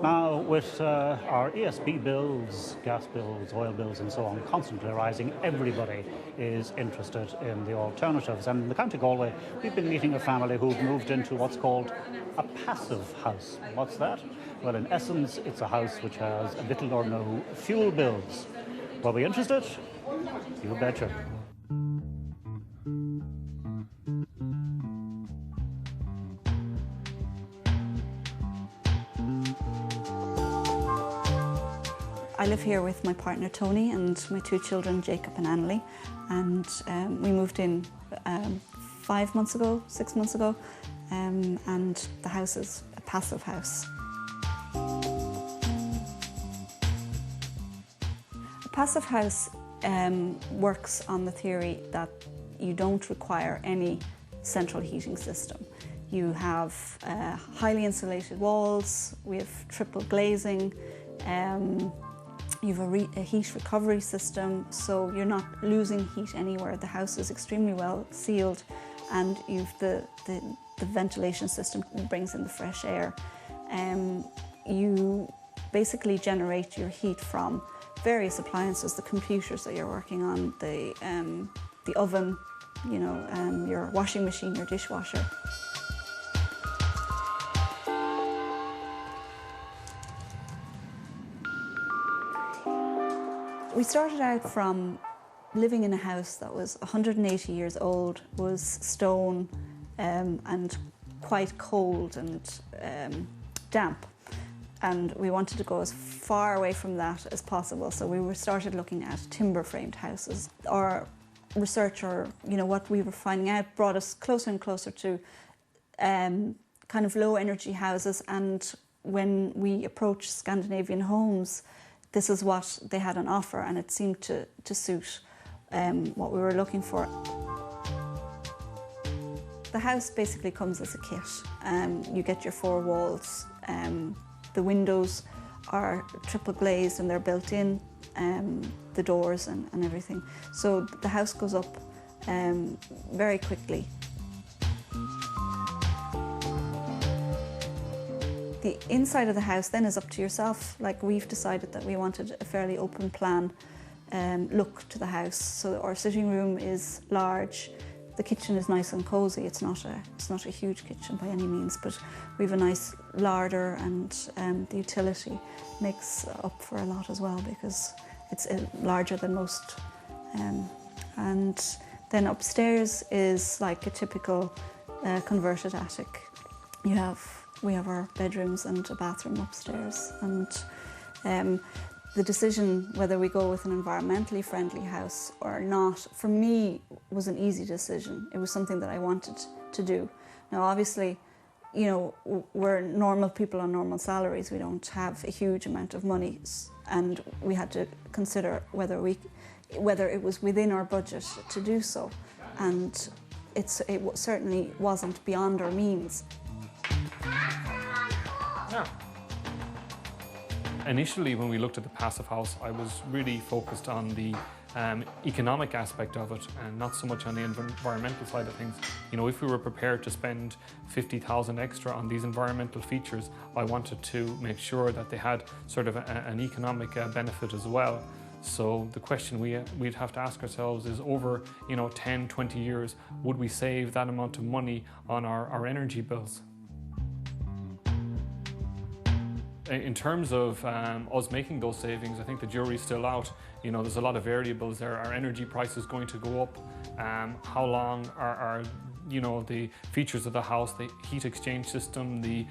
Now, with our ESB bills, gas bills, oil bills and so on constantly rising, everybody is interested in the alternatives. And in the County Galway, we've been meeting a family who've moved into what's called a passive house. What's that? Well, in essence, it's a house which has little or no fuel bills. Were we interested? You betcha. I live here with my partner Tony and my two children Jacob and Anneli, and we moved in 6 months ago, and the house is a passive house. A passive house works on the theory that you don't require any central heating system. You have highly insulated walls, we have triple glazing, you have a heat recovery system, so you're not losing heat anywhere. The house is extremely well sealed, and you've the ventilation system that brings in the fresh air. You basically generate your heat from various appliances, the computers that you're working on, the oven, you know, your washing machine, your dishwasher. We started out from living in a house that was 180 years old, was stone and quite cold and damp. And we wanted to go as far away from that as possible, so we started looking at timber-framed houses. Our research, or you know, what we were finding out, brought us closer and closer to kind of low-energy houses. And when we approached Scandinavian Homes, this is what they had on offer, and it seemed to suit what we were looking for. The house basically comes as a kit. You get your 4 walls. The windows are triple glazed and they're built in, the doors and everything. So the house goes up very quickly. The inside of the house then is up to yourself. Like, we've decided that we wanted a fairly open plan look to the house. So our sitting room is large. The kitchen is nice and cosy. It's not a huge kitchen by any means, but we have a nice larder, and the utility makes up for a lot as well because it's larger than most. And then upstairs is like a typical converted attic. We have our bedrooms and a bathroom upstairs, and the decision whether we go with an environmentally friendly house or not, for me, was an easy decision. It was something that I wanted to do. Now, obviously, you know, we're normal people on normal salaries. We don't have a huge amount of money, and we had to consider whether it was within our budget to do so, and it certainly wasn't beyond our means. Yeah. Initially, when we looked at the passive house, I was really focused on the economic aspect of it and not so much on the environmental side of things. You know, if we were prepared to spend 50,000 extra on these environmental features, I wanted to make sure that they had sort of an economic benefit as well. So the question we'd have to ask ourselves is, over 10, 20 years, would we save that amount of money on our energy bills? In terms of us making those savings, I think the jury's still out. You know, there's a lot of variables there. Are energy prices going to go up? How long are the features of the house, the heat exchange system, the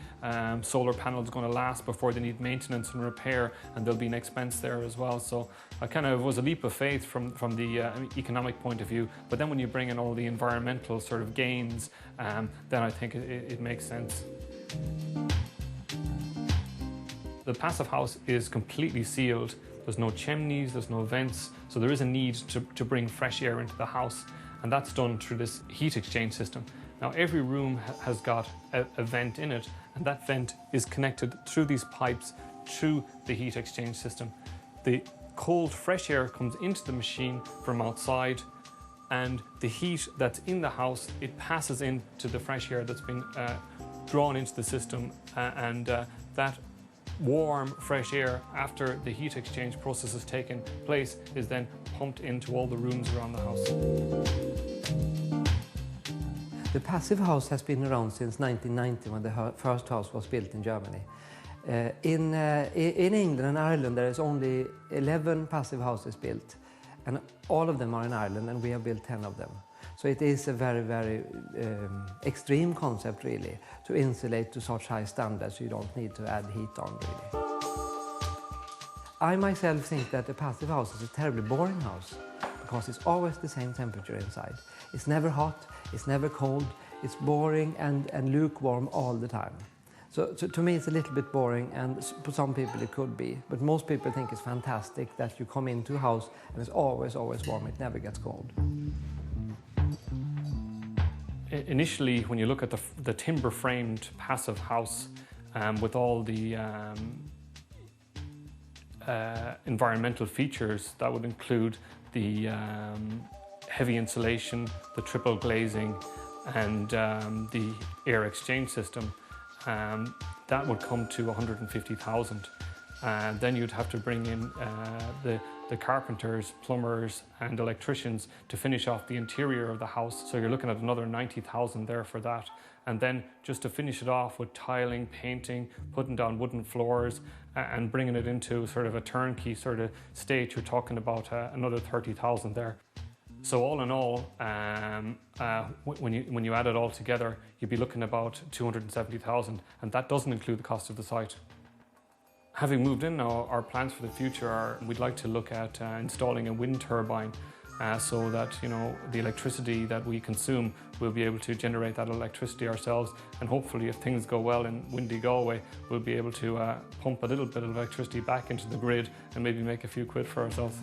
solar panels going to last before they need maintenance and repair, and there'll be an expense there as well. So it kind of was a leap of faith from the economic point of view. But then when you bring in all the environmental sort of gains, then I think it makes sense. The passive house is completely sealed. There's no chimneys, there's no vents, so there is a need to bring fresh air into the house, and that's done through this heat exchange system. Now, every room has got a vent in it, and that vent is connected through these pipes through the heat exchange system. The cold, fresh air comes into the machine from outside, and the heat that's in the house, it passes into the fresh air that's been drawn into the system, and that warm, fresh air after the heat exchange process has taken place is then pumped into all the rooms around the house. The passive house has been around since 1990 when the first house was built in Germany. In England and Ireland there is only 11 passive houses built, and all of them are in Ireland, and we have built 10 of them. So it is a very, very extreme concept really, to insulate to such high standards you don't need to add heat on really. I myself think that a passive house is a terribly boring house because it's always the same temperature inside. It's never hot, it's never cold, it's boring and lukewarm all the time. So to me it's a little bit boring, and for some people it could be, but most people think it's fantastic that you come into a house and it's always warm, it never gets cold. Initially, when you look at the timber-framed passive house with all the environmental features, that would include the heavy insulation, the triple glazing, and the air exchange system, that would come to 150,000. Then you'd have to bring in the carpenters, plumbers and electricians to finish off the interior of the house. So you're looking at another 90,000 there for that. And then just to finish it off with tiling, painting, putting down wooden floors and bringing it into sort of a turnkey sort of state, you're talking about another 30,000 there. So all in all, when you add it all together, you'd be looking about 270,000, and that doesn't include the cost of the site. Having moved in now, our plans for the future are we'd like to look at installing a wind turbine so that the electricity that we consume, we'll be able to generate that electricity ourselves, and hopefully if things go well in windy Galway, we'll be able to pump a little bit of electricity back into the grid and maybe make a few quid for ourselves.